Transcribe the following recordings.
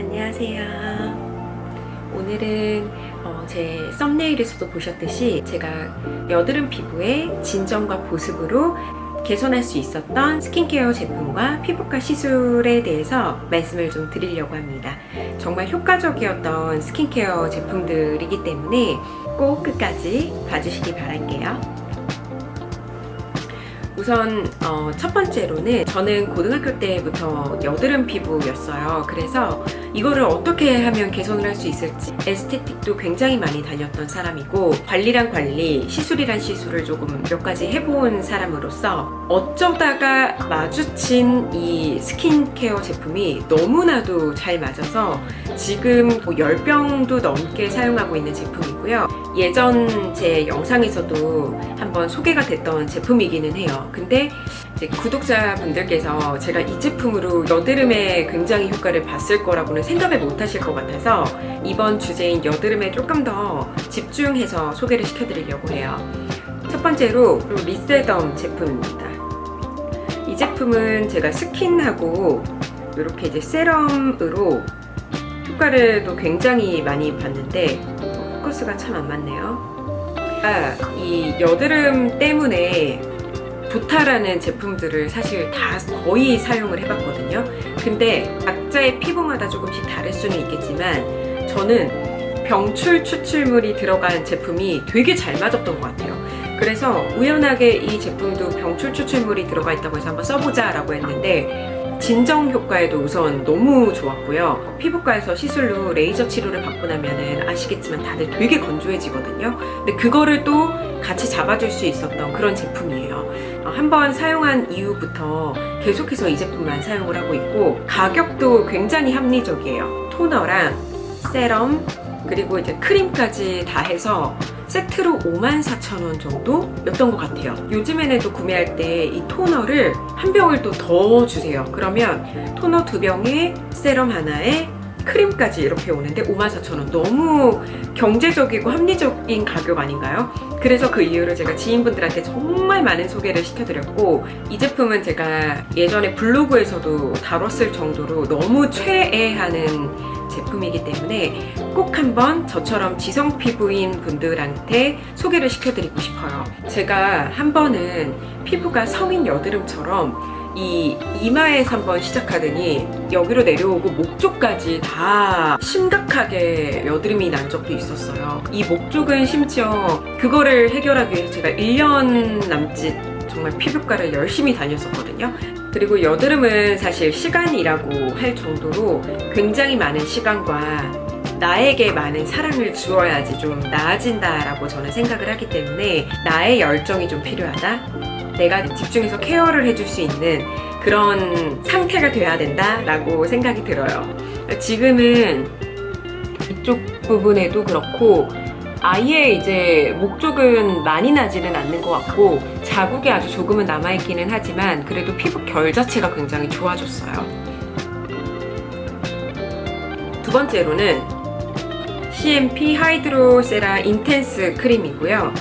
안녕하세요. 오늘은 제 썸네일에서도 보셨듯이 제가 여드름 피부의 진정과 보습으로 개선할 수 있었던 스킨케어 제품과 피부과 시술에 대해서 말씀을 좀 드리려고 합니다. 정말 효과적이었던 스킨케어 제품들이기 때문에 꼭 끝까지 봐주시기 바랄게요. 우선 첫 번째로는 저는 고등학교 때부터 여드름 피부였어요. 그래서 이거를 어떻게 하면 개선을 할 수 있을지 에스테틱도 굉장히 많이 다녔던 사람이고, 관리란 관리, 시술이란 시술을 조금 몇 가지 해본 사람으로서 어쩌다가 마주친 이 스킨케어 제품이 너무나도 잘 맞아서 지금 10병도 넘게 사용하고 있는 제품이고요. 예전 제 영상에서도 한번 소개가 됐던 제품이기는 해요. 근데 이제 구독자분들께서 제가 이 제품으로 여드름에 굉장히 효과를 봤을 거라고는 생각을 못 하실 것 같아서 이번 주제인 여드름에 조금 더 집중해서 소개를 시켜드리려고 해요. 첫 번째로 리세덤 제품입니다. 이 제품은 제가 스킨하고 이렇게 이제 세럼으로 효과를 또 굉장히 많이 봤는데 포커스가 참 안 맞네요. 이 여드름 때문에 도타라는 제품들을 사실 다 거의 사용을 해봤거든요. 근데 각자의 피부마다 조금씩 다를 수는 있겠지만 저는 병출 추출물이 들어간 제품이 되게 잘 맞았던 것 같아요. 그래서 우연하게 이 제품도 병출 추출물이 들어가 있다고 해서 한번 써보자 라고 했는데 진정 효과에도 우선 너무 좋았고요. 피부과에서 시술로 레이저 치료를 받고 나면은 아시겠지만 다들 되게 건조해지거든요. 근데 그거를 또 같이 잡아줄 수 있었던 그런 제품이에요. 한번 사용한 이후부터 계속해서 이 제품만 사용을 하고 있고, 가격도 굉장히 합리적이에요. 토너랑 세럼 그리고 이제 크림까지 다 해서 세트로 54,000원 정도였던 것 같아요. 요즘에는 또 구매할 때 이 토너를 한 병을 또 더 주세요. 그러면 토너 2병에 세럼 하나에 크림까지 이렇게 오는데 54,000원, 너무 경제적이고 합리적인 가격 아닌가요? 그래서 그 이유로 제가 지인분들한테 정말 많은 소개를 시켜드렸고, 이 제품은 제가 예전에 블로그에서도 다뤘을 정도로 너무 최애하는 제품이기 때문에 꼭 한번 저처럼 지성 피부인 분들한테 소개를 시켜드리고 싶어요. 제가 한 번은 피부가 성인 여드름처럼 이 이마에서 한번 시작하더니 여기로 내려오고 목 쪽까지 다 심각하게 여드름이 난 적도 있었어요. 이 목 쪽은 심지어 그거를 해결하기 위해서 제가 1년 남짓 정말 피부과를 열심히 다녔었거든요. 그리고 여드름은 사실 시간이라고 할 정도로 굉장히 많은 시간과 나에게 많은 사랑을 주어야지 좀 나아진다라고 저는 생각을 하기 때문에 나의 열정이 좀 필요하다, 내가 집중해서 케어를 해줄 수 있는 그런 상태가 돼야 된다라고 생각이 들어요. 지금은 이쪽 부분에도 그렇고 아예 이제 목 쪽은 많이 나지는 않는 것 같고 자국이 아주 조금은 남아있기는 하지만 그래도 피부 결 자체가 굉장히 좋아졌어요. 두 번째로는 CMP 하이드로세라 인텐스 크림이고요.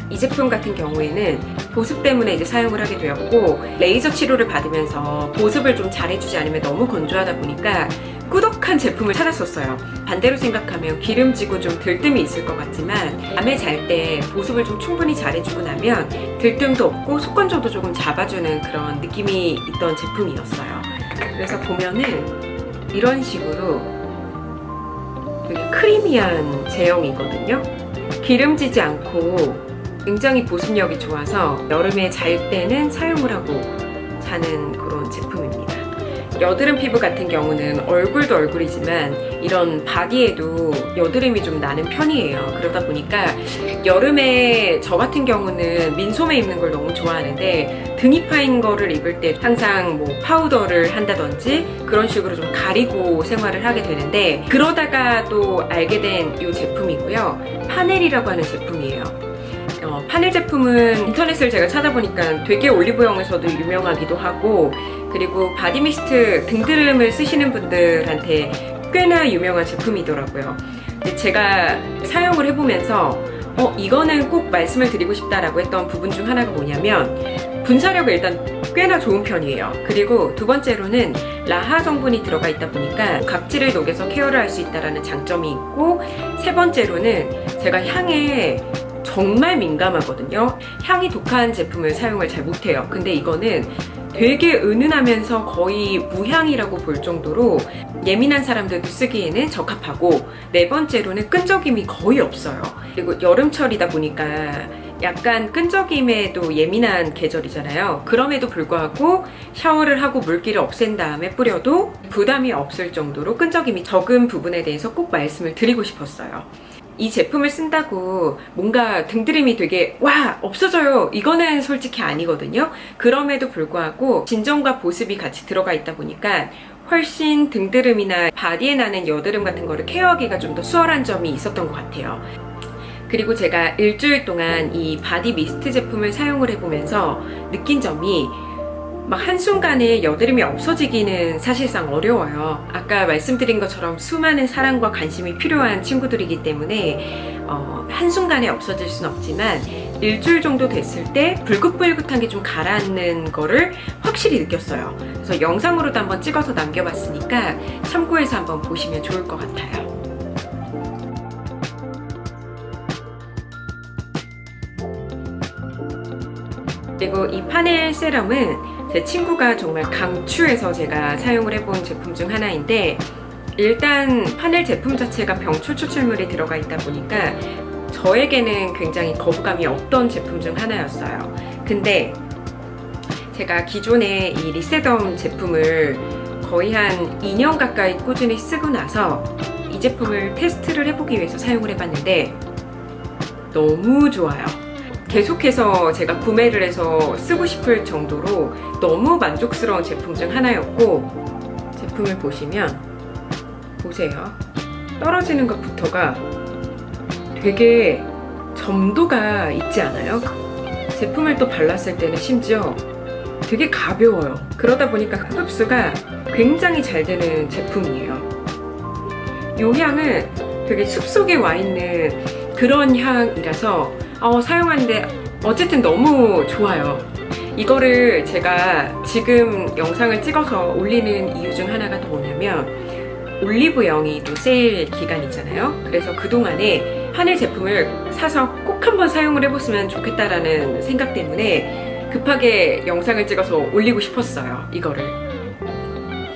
이 제품 같은 경우에는 보습 때문에 이제 사용을 하게 되었고, 레이저 치료를 받으면서 보습을 좀 잘해주지 않으면 너무 건조하다 보니까 꾸덕한 제품을 찾았었어요. 반대로 생각하면 기름지고 좀 들뜸이 있을 것 같지만 밤에 잘 때 보습을 좀 충분히 잘해주고 나면 들뜸도 없고 속건조도 조금 잡아주는 그런 느낌이 있던 제품이었어요. 그래서 보면은 이런 식으로 되게 크리미한 제형이거든요. 기름지지 않고 굉장히 보습력이 좋아서 여름에 잘 때는 사용을 하고 자는 그런 제품입니다. 여드름 피부 같은 경우는 얼굴도 얼굴이지만 이런 바디에도 여드름이 좀 나는 편이에요. 그러다 보니까 여름에 저 같은 경우는 민소매 입는 걸 너무 좋아하는데 등이 파인 거를 입을 때 항상 뭐 파우더를 한다든지 그런 식으로 좀 가리고 생활을 하게 되는데, 그러다가 또 알게 된 이 제품이고요. 파넬이라고 하는 제품이에요. 파넬 제품은 인터넷을 제가 찾아보니까 되게 올리브영에서도 유명하기도 하고, 그리고 바디미스트 등드름을 쓰시는 분들한테 꽤나 유명한 제품이더라고요. 근데 제가 사용을 해보면서 이거는 꼭 말씀을 드리고 싶다라고 했던 부분 중 하나가 뭐냐면 분사력이 일단 꽤나 좋은 편이에요. 그리고 두 번째로는 라하 성분이 들어가 있다 보니까 각질을 녹여서 케어를 할 수 있다는 장점이 있고, 세 번째로는 제가 향에 정말 민감하거든요. 향이 독한 제품을 사용을 잘 못해요. 근데 이거는 되게 은은하면서 거의 무향이라고 볼 정도로 예민한 사람들도 쓰기에는 적합하고, 네 번째로는 끈적임이 거의 없어요. 그리고 여름철이다 보니까 약간 끈적임에도 예민한 계절이잖아요. 그럼에도 불구하고 샤워를 하고 물기를 없앤 다음에 뿌려도 부담이 없을 정도로 끈적임이 적은 부분에 대해서 꼭 말씀을 드리고 싶었어요. 이 제품을 쓴다고 뭔가 등드림이 되게 와 없어져요, 이거는 솔직히 아니거든요. 그럼에도 불구하고 진정과 보습이 같이 들어가 있다 보니까 훨씬 등드름이나 바디에 나는 여드름 같은 거를 케어하기가 좀 더 수월한 점이 있었던 것 같아요. 그리고 제가 일주일 동안 이 바디 미스트 제품을 사용을 해보면서 느낀 점이 막 한순간에 여드름이 없어지기는 사실상 어려워요. 아까 말씀드린 것처럼 수많은 사랑과 관심이 필요한 친구들이기 때문에 한순간에 없어질 순 없지만 일주일 정도 됐을 때 불긋불긋한 게 좀 가라앉는 거를 확실히 느꼈어요. 그래서 영상으로도 한번 찍어서 남겨봤으니까 참고해서 한번 보시면 좋을 것 같아요. 그리고 이 파넬 세럼은 제 친구가 정말 강추해서 제가 사용을 해본 제품 중 하나인데, 일단 파넬 제품 자체가 병출 추출물이 들어가 있다 보니까 저에게는 굉장히 거부감이 없던 제품 중 하나였어요. 근데 제가 기존에 이 리세덤 제품을 거의 한 2년 가까이 꾸준히 쓰고 나서 이 제품을 테스트를 해보기 위해서 사용을 해봤는데 너무 좋아요. 계속해서 제가 구매를 해서 쓰고 싶을 정도로 너무 만족스러운 제품 중 하나였고, 제품을 보시면 보세요. 떨어지는 것부터가 되게 점도가 있지 않아요? 제품을 또 발랐을 때는 심지어 되게 가벼워요. 그러다 보니까 흡수가 굉장히 잘 되는 제품이에요. 이 향은 되게 숲속에 와 있는 그런 향이라서 사용하는데 어쨌든 너무 좋아요. 이거를 제가 지금 영상을 찍어서 올리는 이유 중 하나가 또 뭐냐면, 올리브영이 또 세일 기간이잖아요. 그래서 그동안에 파넬 제품을 사서 꼭 한번 사용을 해봤으면 좋겠다라는 생각 때문에 급하게 영상을 찍어서 올리고 싶었어요, 이거를.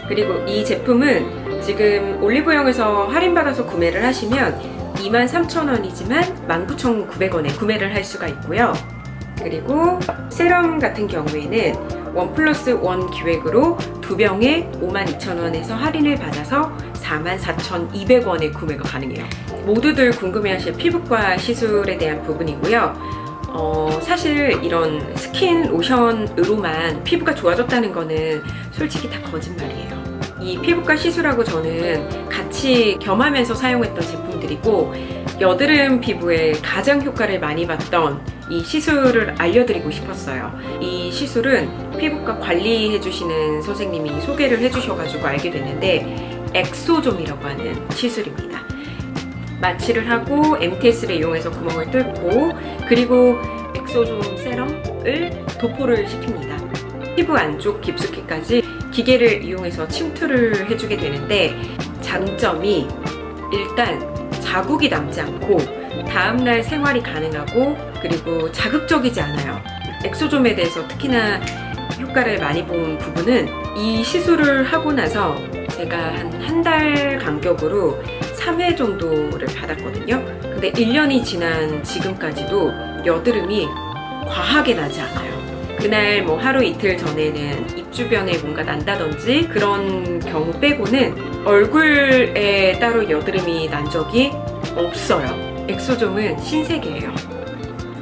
그리고 이 제품은 지금 올리브영에서 할인받아서 구매를 하시면 23,000원이지만 19,900원에 구매를 할 수가 있고요. 그리고 세럼 같은 경우에는 1+1 기획으로 2병에 52,000원에서 할인을 받아서 44,200원에 구매가 가능해요. 모두들 궁금해하실 피부과 시술에 대한 부분이고요. 사실 이런 스킨 로션으로만 피부가 좋아졌다는 거는 솔직히 다 거짓말이에요. 이 피부과 시술하고 저는 같이 겸하면서 사용했던 제품들이고, 여드름 피부에 가장 효과를 많이 봤던 이 시술을 알려드리고 싶었어요. 이 시술은 피부과 관리해주시는 선생님이 소개를 해주셔가지고 알게 됐는데, 엑소좀이라고 하는 시술입니다. 마취를 하고 MTS를 이용해서 구멍을 뚫고, 그리고 엑소좀 세럼을 도포를 시킵니다. 피부 안쪽 깊숙이까지 기계를 이용해서 침투를 해주게 되는데, 장점이 일단 자국이 남지 않고 다음날 생활이 가능하고, 그리고 자극적이지 않아요. 엑소좀에 대해서 특히나 효과를 많이 본 부분은 이 시술을 하고 나서 제가 한 달 간격으로 3회 정도를 받았거든요. 근데 1년이 지난 지금까지도 여드름이 과하게 나지 않아요. 그날 뭐 하루 이틀 전에는 입 주변에 뭔가 난다든지 그런 경우 빼고는 얼굴에 따로 여드름이 난 적이 없어요. 엑소좀은 신세계예요.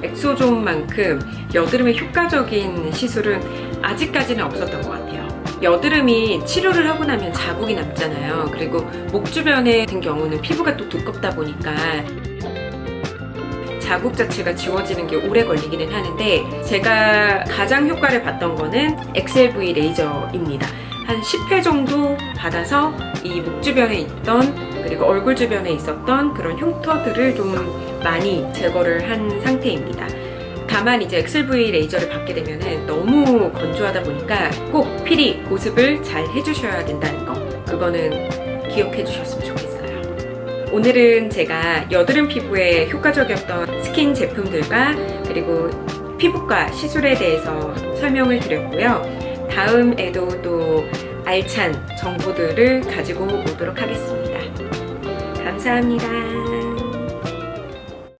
엑소좀만큼 여드름에 효과적인 시술은 아직까지는 없었던 것 같아요. 여드름이 치료를 하고 나면 자국이 남잖아요. 그리고 목 주변에 같은 경우는 피부가 또 두껍다 보니까 자국 자체가 지워지는 게 오래 걸리기는 하는데, 제가 가장 효과를 봤던 거는 XLV 레이저입니다. 한 10회 정도 받아서 이 목 주변에 있던, 그리고 얼굴 주변에 있었던 그런 흉터들을 좀 많이 제거를 한 상태입니다. 다만 이제 엑셀V 레이저를 받게 되면은 너무 건조하다 보니까 꼭 필히 보습을 잘 해주셔야 된다는 거, 그거는 기억해 주셨으면 좋겠어요. 오늘은 제가 여드름 피부에 효과적이었던 스킨 제품들과 그리고 피부과 시술에 대해서 설명을 드렸고요. 다음에도 또 알찬 정보들을 가지고 오도록 하겠습니다. 감사합니다.